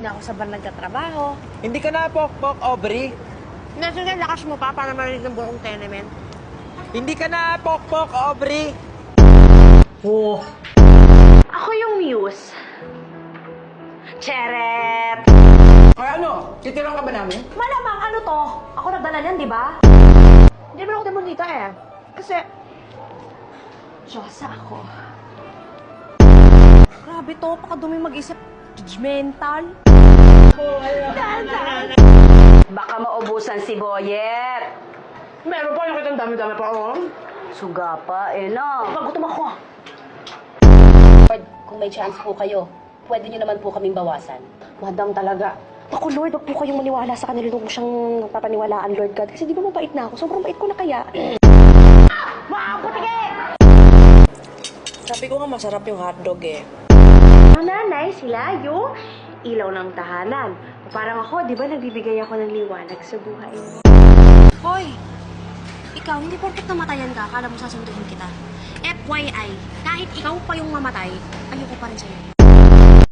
na ako sa bar nagtatrabaho. Hindi ka na pokpok, Aubrey. Sige, lakas mo pa para marinig ng buong tenement. Hindi ka na pokpok, Aubrey. Oh. Ako yung muse. Cheret! Ay ano? Titirang ka ba namin? Malamang, ano to? Ako nagdala niyan, di ba? Hindi naman ako demonita eh. Kasi, Diyosa ako. Grabe to, pakadumi mag-isip. Judgmental. Baka maubusan si Boyet. Meron pa, nakita ang dami-dami pa ako. Suga pa, eh no. Magutom ako. Lord, kung may chance po kayo, pwede nyo naman po kaming bawasan. Madam talaga. Ako, Lord, wag po kayong maniwala sa kanila nung siyang papaniwalaan, Lord God. Kasi di ba mabait na ako? Sobrang bait ko na kaya. Maaputige! Sabi ko nga masarap yung hotdog eh. Ang nanay, sila yung ilaw ng tahanan. Parang ako, di ba nagbibigay ako ng liwanag sa buhay mo? Hoy! Ikaw, hindi porket namatayan ka, akala mo sasunduin kita. FYI, kahit ikaw pa yung mamatay, ayoko pa rin sa'yo.